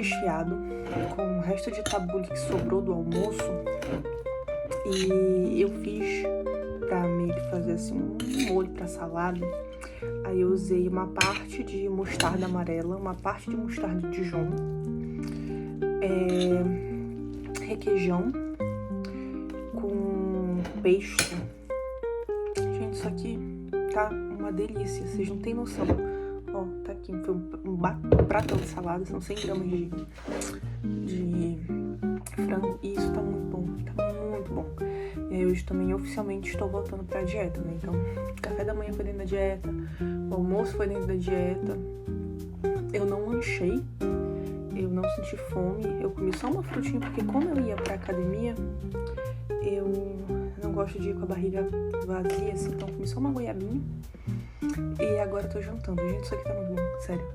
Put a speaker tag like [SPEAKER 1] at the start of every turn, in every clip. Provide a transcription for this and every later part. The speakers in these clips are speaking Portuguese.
[SPEAKER 1] recheado com o resto de tabule que sobrou do almoço. E eu fiz pra meio que fazer assim um molho pra salada. Aí eu usei uma parte de mostarda amarela, uma parte de mostarda de Dijon, requeijão com pesto. Gente, isso aqui tá uma delícia, vocês não têm noção. Ó, tá aqui, foi um pratão de salada, são 100 gramas de frango. E isso tá muito bom, tá muito bom. E aí hoje também oficialmente estou voltando pra dieta, né? Então, café da manhã foi dentro da dieta, o almoço foi dentro da dieta. Eu não lanchei, eu não senti fome, eu comi só uma frutinha, porque como eu ia pra academia, eu não gosto de ir com a barriga vazia, assim, então comi só uma goiabinha. E agora eu tô jantando. Gente, isso aqui tá muito bom, sério.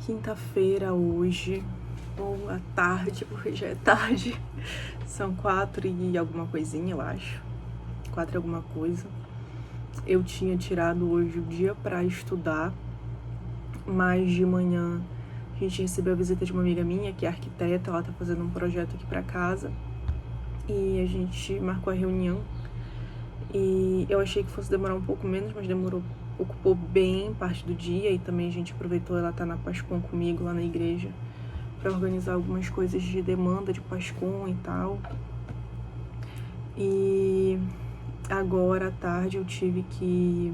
[SPEAKER 1] Quinta-feira hoje, ou à tarde, porque já é tarde. São 4 e alguma coisinha, eu acho. 4 e alguma coisa. Eu tinha tirado hoje o dia pra estudar, mas de manhã a gente recebeu a visita de uma amiga minha, que é arquiteta. Ela tá fazendo um projeto aqui pra casa. E a gente marcou a reunião. E eu achei que fosse demorar um pouco menos, mas ocupou bem parte do dia. E também a gente aproveitou, ela tá na Pascom comigo lá na igreja, pra organizar algumas coisas de demanda de Pascom e tal. E agora à tarde eu tive que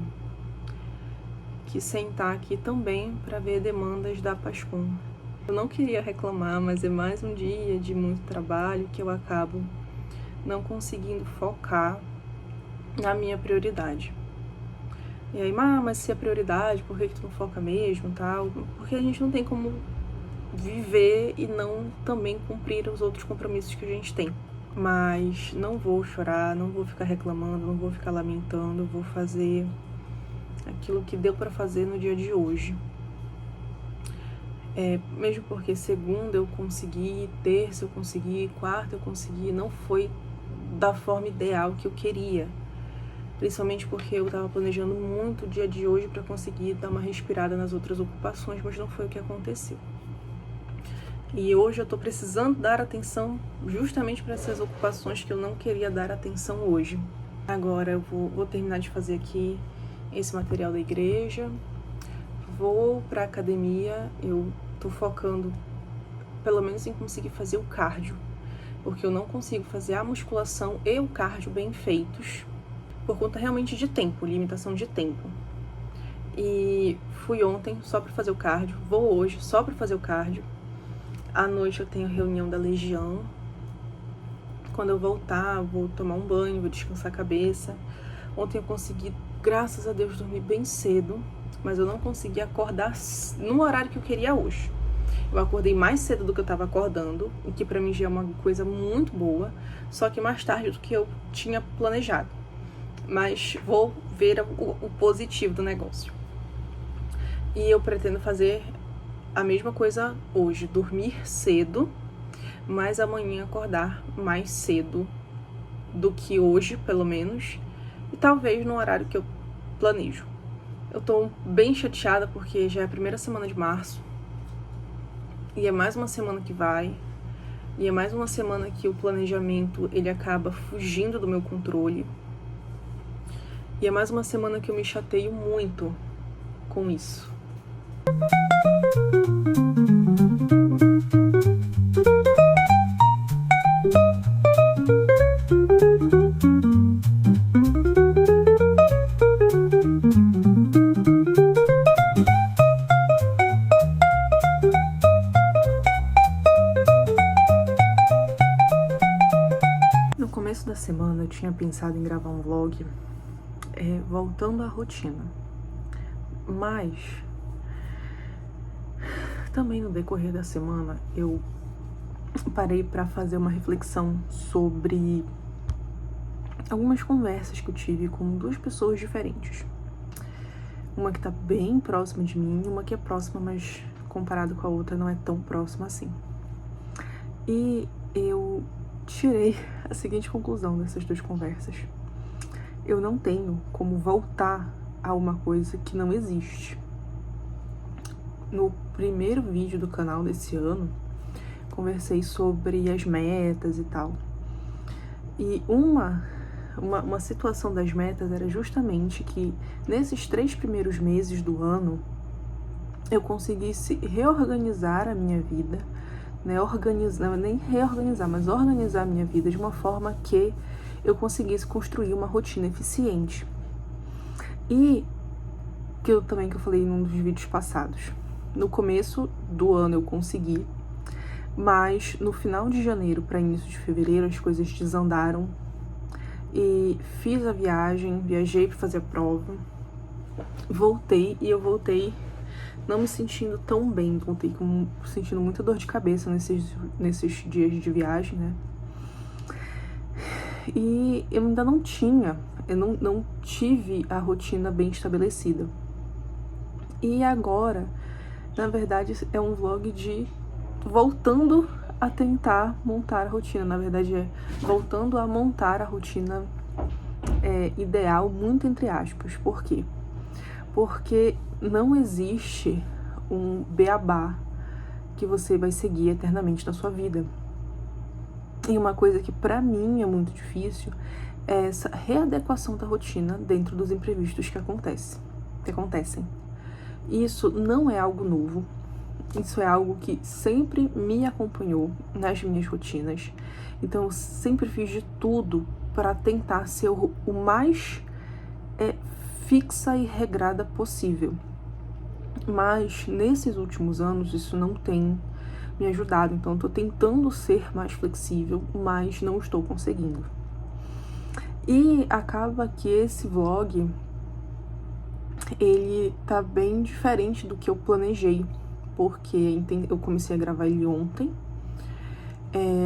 [SPEAKER 1] sentar aqui também pra ver demandas da Pascom. Eu não queria reclamar, mas é mais um dia de muito trabalho que eu acabo não conseguindo focar na minha prioridade. E aí, mas se é prioridade, por que tu não foca mesmo, tal? Porque a gente não tem como viver e não também cumprir os outros compromissos que a gente tem. Mas não vou chorar, não vou ficar reclamando, não vou ficar lamentando, vou fazer aquilo que deu pra fazer no dia de hoje. Mesmo porque segunda eu consegui, terça eu consegui, quarta eu consegui, não foi da forma ideal que eu queria. Principalmente porque eu tava planejando muito o dia de hoje pra conseguir dar uma respirada nas outras ocupações, mas não foi o que aconteceu. E hoje eu tô precisando dar atenção justamente para essas ocupações que eu não queria dar atenção hoje. Agora eu vou terminar de fazer aqui esse material da igreja, vou pra academia. Eu tô focando pelo menos em conseguir fazer o cardio, porque eu não consigo fazer a musculação e o cardio bem feitos, por conta realmente de tempo, limitação de tempo. E fui ontem só pra fazer o cardio, vou hoje só pra fazer o cardio. À noite eu tenho reunião da Legião. Quando eu voltar, vou tomar um banho, vou descansar a cabeça. Ontem eu consegui, graças a Deus, dormir bem cedo, mas eu não consegui acordar no horário que eu queria hoje. Eu acordei mais cedo do que eu tava acordando, o que pra mim já é uma coisa muito boa, só que mais tarde do que eu tinha planejado. Mas vou ver o positivo do negócio. E eu pretendo fazer a mesma coisa hoje, dormir cedo, mas amanhã acordar mais cedo do que hoje, pelo menos, e talvez no horário que eu planejo. Eu tô bem chateada porque já é a primeira semana de março, e é mais uma semana que vai, e é mais uma semana que o planejamento ele acaba fugindo do meu controle, e é mais uma semana que eu me chateio muito com isso. No começo da semana eu tinha pensado em gravar um vlog voltando à rotina, mas também no decorrer da semana eu parei para fazer uma reflexão sobre algumas conversas que eu tive com duas pessoas diferentes. Uma que tá bem próxima de mim, uma que é próxima, mas comparado com a outra não é tão próxima assim. E eu tirei a seguinte conclusão dessas duas conversas: eu não tenho como voltar a uma coisa que não existe. No primeiro vídeo do canal desse ano, conversei sobre as metas e tal. E uma situação das metas era justamente que nesses 3 primeiros meses do ano eu conseguisse reorganizar a minha vida, né? Organizar a minha vida de uma forma que eu conseguisse construir uma rotina eficiente. E que eu falei num dos vídeos passados, no começo do ano eu consegui, mas no final de janeiro para início de fevereiro as coisas desandaram e fiz a viajei para fazer a prova, voltei não me sentindo tão bem, voltei sentindo muita dor de cabeça nesses dias de viagem, né? E eu ainda não tive a rotina bem estabelecida. E agora, na verdade, é um vlog de voltando a tentar montar a rotina. Na verdade, é voltando a montar a rotina ideal, muito entre aspas. Por quê? Porque não existe um beabá que você vai seguir eternamente na sua vida. E uma coisa que pra mim é muito difícil é essa readequação da rotina dentro dos imprevistos que acontecem. Isso não é algo novo, isso é algo que sempre me acompanhou nas minhas rotinas. Então eu sempre fiz de tudo para tentar ser o mais fixa e regrada possível. Mas nesses últimos anos isso não tem me ajudado, então eu tô tentando ser mais flexível, mas não estou conseguindo. E acaba que esse vlog, ele tá bem diferente do que eu planejei, porque eu comecei a gravar ele ontem,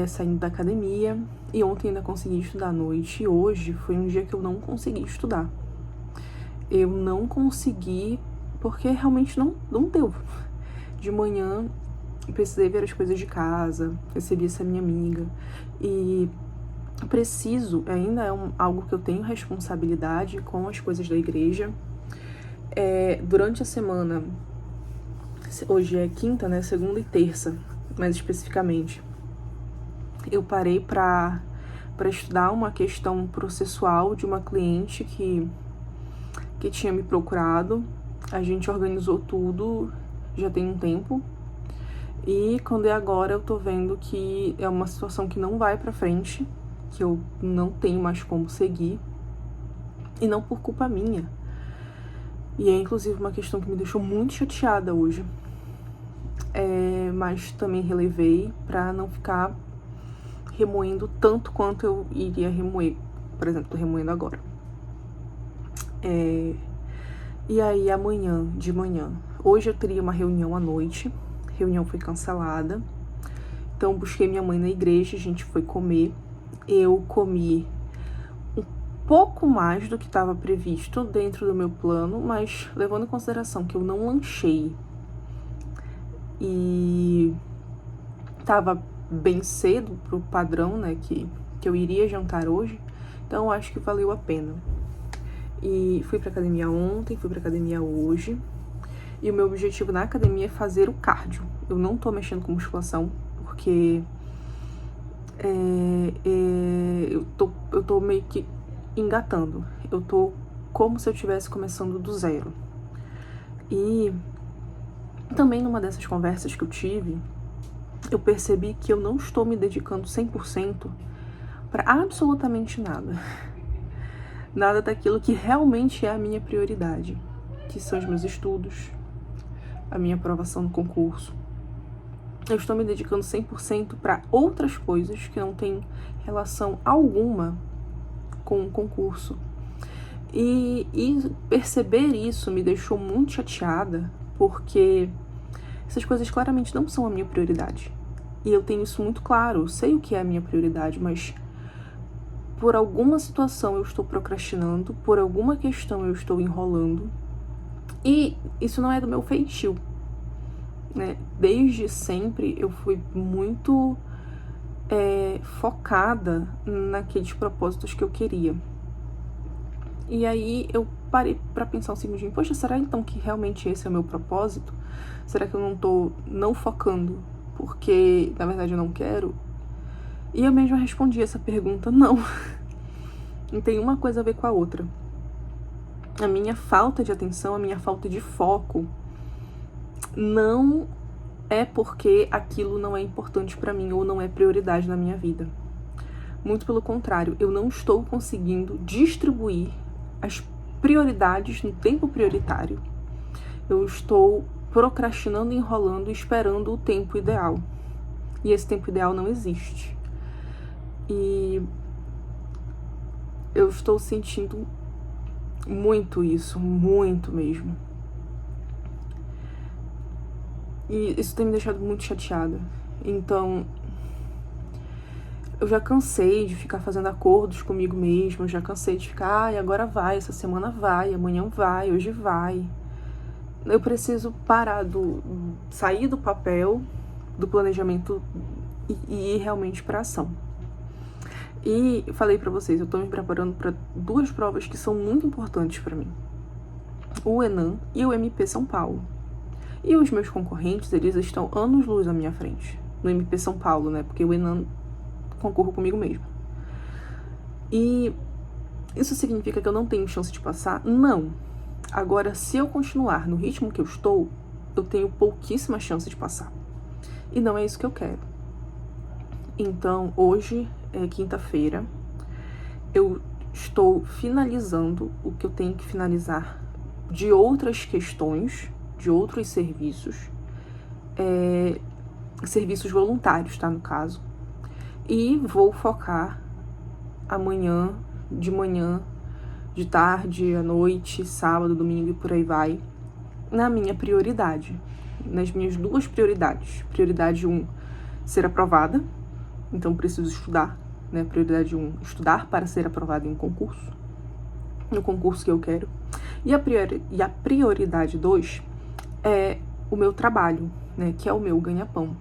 [SPEAKER 1] saindo da academia, e ontem ainda consegui estudar à noite, e hoje foi um dia que eu não consegui estudar. Eu não consegui, porque realmente não deu. De manhã, precisei ver as coisas de casa, recebi essa minha amiga, e ainda é algo que eu tenho responsabilidade com as coisas da igreja. Durante a semana, hoje é quinta, né, segunda e terça, mais especificamente, eu parei para estudar uma questão processual de uma cliente que tinha me procurado. A gente organizou tudo já tem um tempo, e quando é agora eu tô vendo que é uma situação que não vai pra frente, que eu não tenho mais como seguir, e não por culpa minha. E é inclusive uma questão que me deixou muito chateada hoje, mas também relevei pra não ficar remoendo tanto quanto eu iria remoer. Por exemplo, tô remoendo agora. E aí amanhã, de manhã, hoje eu teria uma reunião à noite, reunião foi cancelada. Então, busquei minha mãe na igreja, a gente foi comer. Eu comi um pouco mais do que estava previsto dentro do meu plano, mas levando em consideração que eu não lanchei e estava bem cedo pro padrão, né, que eu iria jantar hoje, então acho que valeu a pena. E fui pra academia ontem, fui pra academia hoje, e o meu objetivo na academia é fazer o cardio. Eu não tô mexendo com musculação, porque eu tô meio que engatando. Eu tô como se eu estivesse começando do zero. E também numa dessas conversas que eu tive, eu percebi que eu não estou me dedicando 100% para absolutamente nada. Nada daquilo que realmente é a minha prioridade, que são os meus estudos, a minha aprovação no concurso. Eu estou me dedicando 100% para outras coisas que não têm relação alguma com o concurso. E perceber isso me deixou muito chateada, porque essas coisas claramente não são a minha prioridade. E eu tenho isso muito claro, eu sei o que é a minha prioridade, mas por alguma situação eu estou procrastinando, por alguma questão eu estou enrolando, e isso não é do meu feitio, né? Desde sempre eu fui muito focada naqueles propósitos que eu queria. E aí eu parei pra pensar um segundinho, poxa, será então que realmente esse é o meu propósito? Será que eu não tô não focando porque, na verdade, eu não quero? E eu mesma respondi essa pergunta, não. Não tem uma coisa a ver com a outra. A minha falta de atenção, a minha falta de foco não é porque aquilo não é importante pra mim ou não é prioridade na minha vida. Muito pelo contrário, eu não estou conseguindo distribuir as prioridades no tempo prioritário. Eu estou procrastinando, enrolando, esperando o tempo ideal. E esse tempo ideal não existe. E eu estou sentindo muito isso, muito mesmo. E isso tem me deixado muito chateada. Então, eu já cansei de ficar fazendo acordos comigo mesma, eu já cansei de ficar, ai, agora vai, essa semana vai, amanhã vai, hoje vai. Eu preciso parar sair do papel, do planejamento e ir realmente pra ação. E eu falei pra vocês, eu tô me preparando pra 2 provas que são muito importantes pra mim. O ENAM e o MP São Paulo. E os meus concorrentes, eles estão anos-luz à minha frente. No MP São Paulo, né? Porque o ENAM concorro comigo mesmo. E isso significa que eu não tenho chance de passar? Não. Agora, se eu continuar no ritmo que eu estou, eu tenho pouquíssima chance de passar. E não é isso que eu quero. Então, hoje é quinta-feira. Eu estou finalizando o que eu tenho que finalizar de outras questões, de outros serviços. Serviços voluntários, tá? No caso. E vou focar amanhã, de manhã, de tarde, à noite, sábado, domingo e por aí vai, na minha prioridade, nas minhas 2 prioridades. Prioridade 1, ser aprovada, então preciso estudar, né? Prioridade 1, estudar para ser aprovada em um concurso, no concurso que eu quero. E a prioridade 2 é o meu trabalho, né? Que é o meu ganha-pão.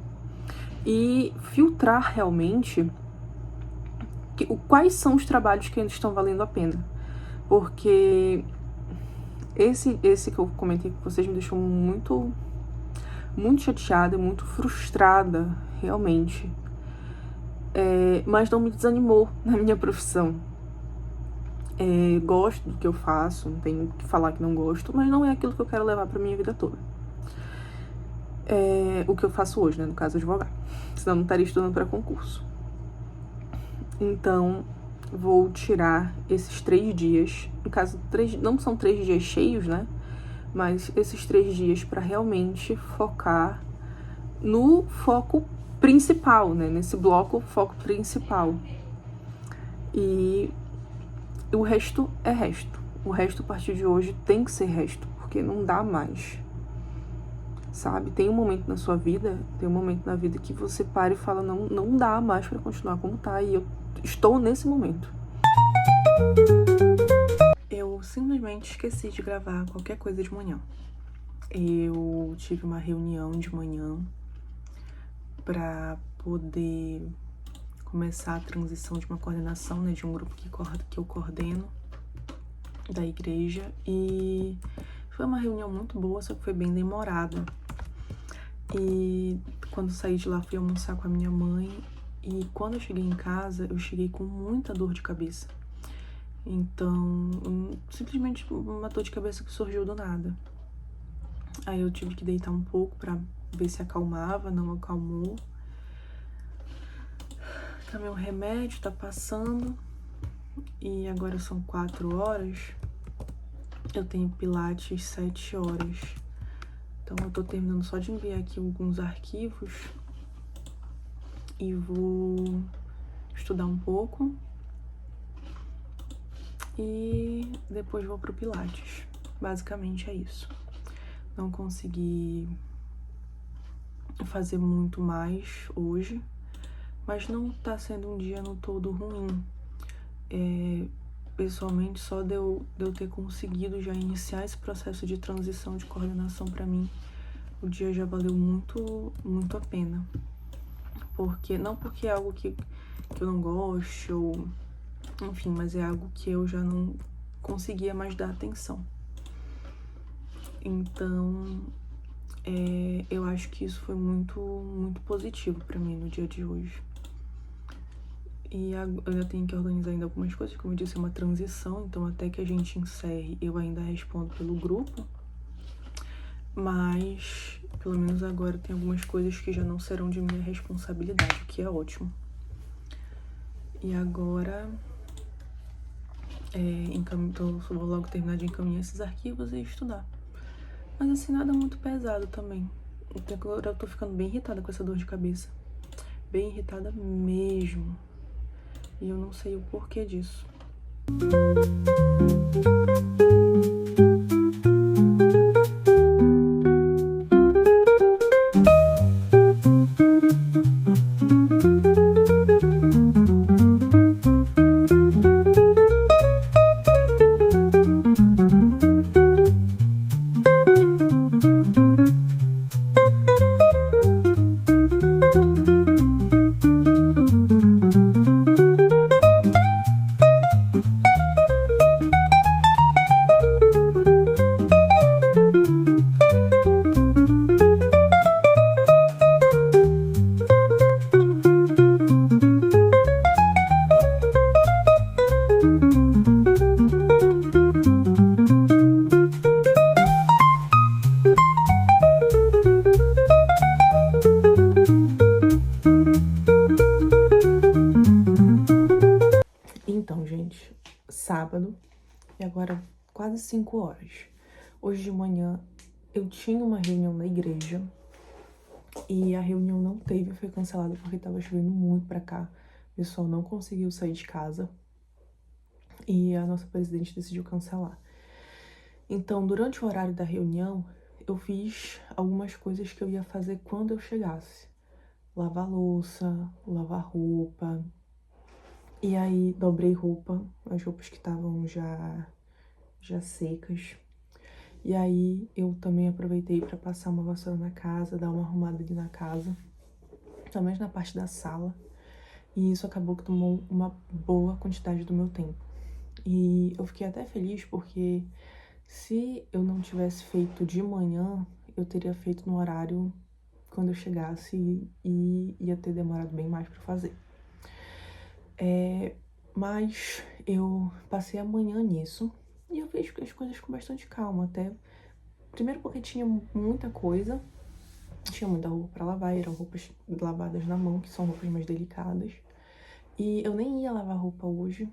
[SPEAKER 1] E filtrar realmente quais são os trabalhos que ainda estão valendo a pena. Porque esse que eu comentei com vocês me deixou muito chateada, muito frustrada, realmente. Mas não me desanimou na minha profissão. Gosto do que eu faço, não tenho que falar que não gosto, mas não é aquilo que eu quero levar pra minha vida toda. O que eu faço hoje, né? No caso, advogar. Senão eu não estaria estudando para concurso. Então, vou tirar esses 3 dias. No caso, não são 3 dias cheios, né? Mas esses 3 dias para realmente focar no foco principal, né? Nesse bloco, foco principal. E o resto é resto. O resto, a partir de hoje, tem que ser resto, porque não dá mais. sabe? Tem um momento na sua vida, tem um momento na vida que você para e fala, não, não dá mais pra continuar como tá, e eu estou nesse momento. Eu simplesmente esqueci de gravar qualquer coisa de manhã. Eu tive uma reunião de manhã pra poder começar a transição de uma coordenação, né, de um grupo que eu coordeno da igreja, e foi uma reunião muito boa, só que foi bem demorada. E quando saí de lá, fui almoçar com a minha mãe, e quando eu cheguei em casa, eu cheguei com muita dor de cabeça. Então, simplesmente uma dor de cabeça que surgiu do nada. Aí eu tive que deitar um pouco pra ver se acalmava, não acalmou. Tomei um remédio, tá passando. E agora são 4 horas. Eu tenho pilates 7 horas. Então eu tô terminando só de enviar aqui alguns arquivos. E vou estudar um pouco. E depois vou pro pilates. Basicamente é isso. Não consegui fazer muito mais hoje. Mas não tá sendo um dia no todo ruim. Pessoalmente, só de eu ter conseguido já iniciar esse processo de transição de coordenação pra mim, o dia já valeu muito, muito a pena. Não porque é algo que eu não gosto, ou enfim, mas é algo que eu já não conseguia mais dar atenção. Então, eu acho que isso foi muito, muito positivo pra mim no dia de hoje. E eu ainda tenho que organizar ainda algumas coisas, como eu disse, é uma transição, então até que a gente encerre, eu ainda respondo pelo grupo. Mas, pelo menos agora, tem algumas coisas que já não serão de minha responsabilidade, o que é ótimo. E agora, vou logo terminar de encaminhar esses arquivos e estudar. Mas assim, nada muito pesado também. Até agora eu tô ficando bem irritada com essa dor de cabeça. Bem irritada mesmo. E eu não sei o porquê disso. Então, gente, sábado, e agora quase 5 horas. Hoje de manhã eu tinha uma reunião na igreja e a reunião não teve, foi cancelada porque tava chovendo muito pra cá. O pessoal não conseguiu sair de casa e a nossa presidente decidiu cancelar. Então, durante o horário da reunião, eu fiz algumas coisas que eu ia fazer quando eu chegasse. Lavar louça, lavar roupa. E aí, dobrei roupa, as roupas que estavam já secas. E aí, eu também aproveitei para passar uma vassoura na casa, dar uma arrumada ali na casa, também na parte da sala. E isso acabou que tomou uma boa quantidade do meu tempo. E eu fiquei até feliz porque se eu não tivesse feito de manhã, eu teria feito no horário quando eu chegasse e ia ter demorado bem mais para fazer. Mas eu passei a manhã nisso e eu fiz as coisas com bastante calma, até. Primeiro porque tinha muita coisa, tinha muita roupa pra lavar, eram roupas lavadas na mão, que são roupas mais delicadas. E eu nem ia lavar roupa hoje,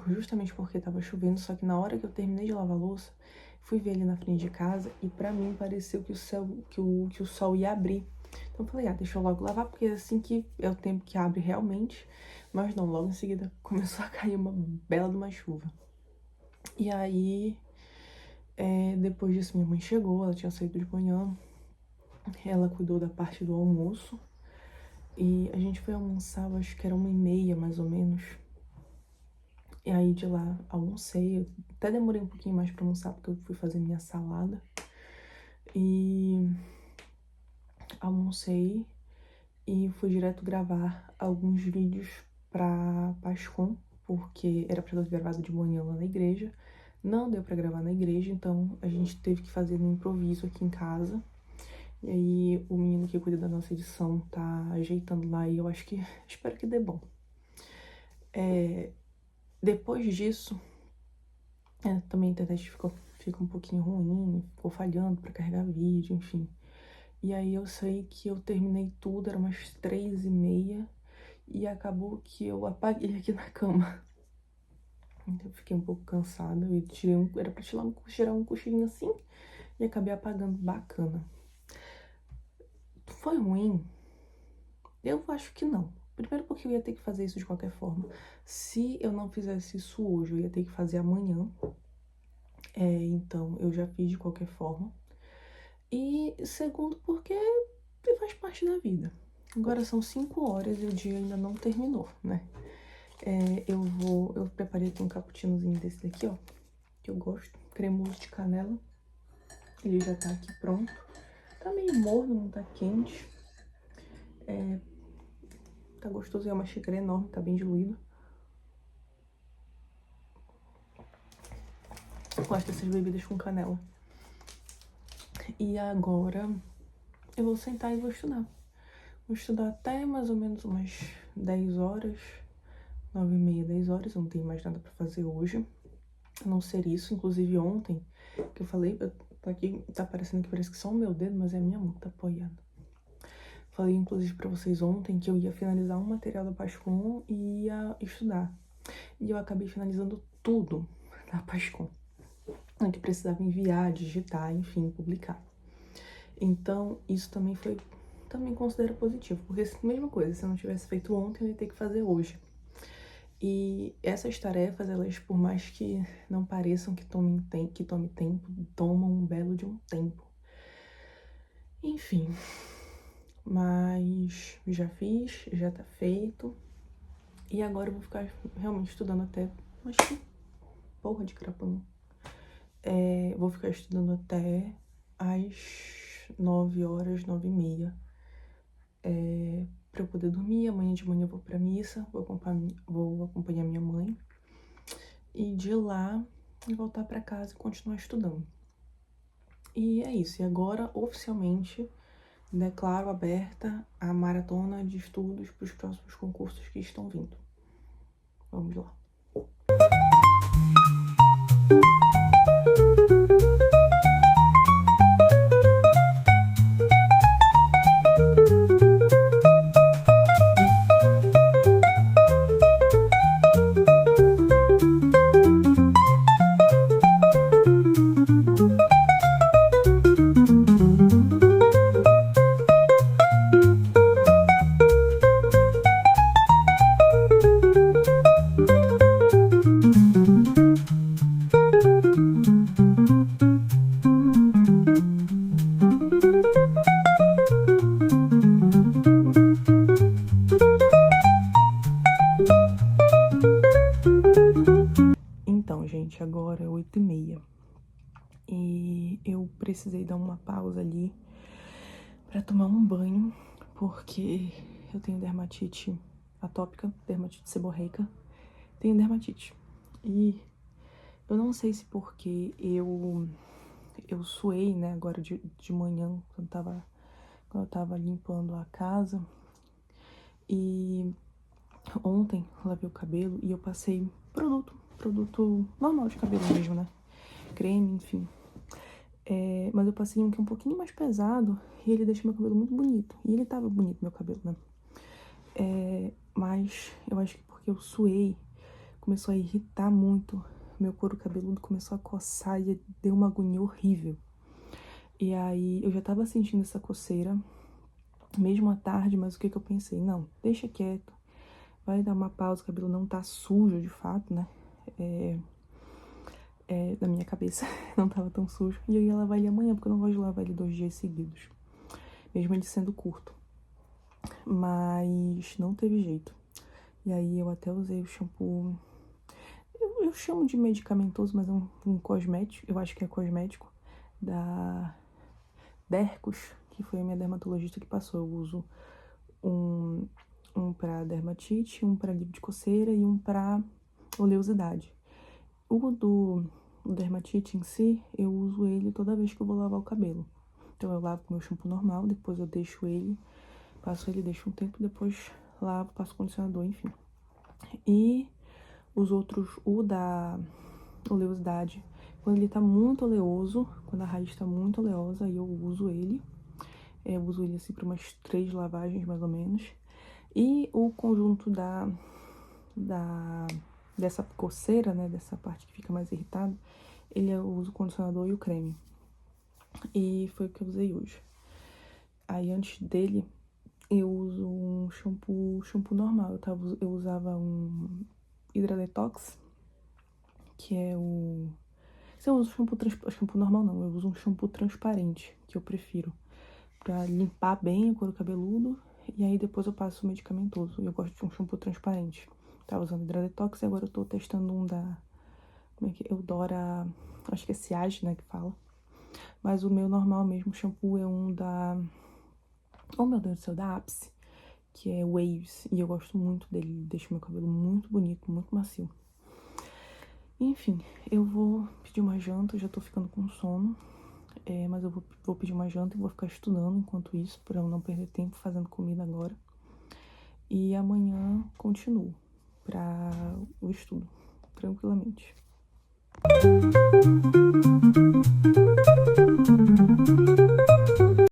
[SPEAKER 1] justamente porque tava chovendo, só que na hora que eu terminei de lavar a louça, fui ver ali na frente de casa e pra mim pareceu que o sol ia abrir. Então eu falei, deixa eu logo lavar, porque é assim que é o tempo que abre realmente. Mas não, logo em seguida começou a cair uma bela de uma chuva. E aí, depois disso minha mãe chegou, ela tinha saído de manhã. Ela cuidou da parte do almoço. E a gente foi almoçar, eu acho que era 1h30, mais ou menos. E aí de lá almocei. Eu até demorei um pouquinho mais pra almoçar, porque eu fui fazer minha salada. E almocei e fui direto gravar alguns vídeos pra Pascom, porque era pra ter gravado de manhã lá na igreja. Não deu pra gravar na igreja, então a gente teve que fazer no improviso aqui em casa. E aí o menino que cuida da nossa edição tá ajeitando lá e eu acho que... espero que dê bom. Depois disso, também a internet fica um pouquinho ruim, ficou falhando pra carregar vídeo, enfim. E aí eu sei que eu terminei tudo, era umas 3h30, e acabou que eu apaguei aqui na cama. Então eu fiquei um pouco cansada, e era pra tirar um cochilinho assim, e acabei apagando bacana. Foi ruim? Eu acho que não. Primeiro porque eu ia ter que fazer isso de qualquer forma. Se eu não fizesse isso hoje, eu ia ter que fazer amanhã. Então eu já fiz de qualquer forma. E segundo porque faz parte da vida. Agora são 5 horas e o dia ainda não terminou, né? Eu preparei aqui um cappuccinozinho desse daqui, ó, que eu gosto, cremoso de canela. Ele já tá aqui pronto. Tá meio morno, não tá quente. Tá gostoso, é uma xícara enorme, tá bem diluído. Eu gosto dessas bebidas com canela. E agora eu vou sentar e vou estudar. Vou estudar até mais ou menos umas 10 horas, 9h30, 10 horas. Eu não tenho mais nada pra fazer hoje, a não ser isso. Inclusive ontem, que eu falei, tá parecendo que parece que só o meu dedo, mas é a minha mão que tá apoiando. Falei, inclusive, pra vocês ontem que eu ia finalizar um material da Pascom e ia estudar. E eu acabei finalizando tudo da Pascom. Que precisava enviar, digitar, enfim, publicar. Então, isso também considero positivo, porque mesma coisa, se eu não tivesse feito ontem, eu ia ter que fazer hoje. E essas tarefas, elas, por mais que não pareçam que tome tempo, tomam um belo de um tempo. Enfim, mas já fiz, já tá feito. E agora eu vou ficar realmente estudando até... Mas que porra de crapão. Vou ficar estudando até às 9 horas, 9h30. Pra eu poder dormir. Amanhã de manhã eu vou pra missa, vou acompanhar minha mãe. E de lá, voltar pra casa e continuar estudando. E é isso. E agora, oficialmente, declaro aberta a maratona de estudos para os próximos concursos que estão vindo. Vamos lá. Então, gente, agora é 8h30. E eu precisei dar uma pausa ali pra tomar um banho, porque eu tenho dermatite atópica, dermatite seborreica. Tenho dermatite. E eu não sei se porque eu suei, né, agora de manhã, quando eu tava limpando a casa. E ontem lavei o cabelo e eu passei produto normal de cabelo mesmo, né? Creme, enfim. Mas eu passei um que é um pouquinho mais pesado e ele deixa meu cabelo muito bonito. E ele tava bonito, meu cabelo, né? Mas eu acho que porque eu suei, começou a irritar muito. Meu couro cabeludo começou a coçar e deu uma agonia horrível. E aí eu já tava sentindo essa coceira, mesmo à tarde, mas o que eu pensei? Não, deixa quieto. Vai dar uma pausa, o cabelo não tá sujo de fato, né? Da minha cabeça não tava tão sujo. E eu ia lavar ele amanhã, porque eu não gosto de lavar ele 2 dias seguidos. mesmo ele sendo curto. Mas não teve jeito. E aí eu até usei o shampoo... Eu chamo de medicamentoso, mas é um cosmético, eu acho que é cosmético, da Dercos, que foi a minha dermatologista que passou. Eu uso um pra dermatite, um pra livre de coceira e um pra oleosidade. O dermatite em si, eu uso ele toda vez que eu vou lavar o cabelo. Então eu lavo com meu shampoo normal, depois eu deixo ele, passo ele, deixo um tempo, depois lavo, passo condicionador, enfim. E os outros, o da oleosidade, quando ele tá muito oleoso, quando a raiz tá muito oleosa, aí eu uso ele. Eu uso ele assim para umas 3 lavagens, mais ou menos. E o conjunto dessa coceira, né, dessa parte que fica mais irritada, eu uso o condicionador e o creme. E foi o que eu usei hoje. Aí antes dele, eu uso um shampoo normal. Eu usava um Hydra Detox, que é o... Se eu uso shampoo normal não, eu uso um shampoo transparente, que eu prefiro, pra limpar bem o couro cabeludo. E aí depois eu passo o medicamentoso. Eu gosto de um shampoo transparente. Tava usando Hydra Detox e agora eu tô testando um da... Como é que é? Eudora... Acho que é Siage, né, que fala. Mas o meu normal mesmo shampoo é um da... Oh, meu Deus do céu, da Apse, que é Waves. E eu gosto muito dele, ele deixa meu cabelo muito bonito, muito macio. Enfim, eu vou pedir uma janta, eu já tô ficando com sono. Mas eu vou pedir uma janta e vou ficar estudando enquanto isso, pra eu não perder tempo fazendo comida agora. E amanhã continuo pra o estudo, tranquilamente.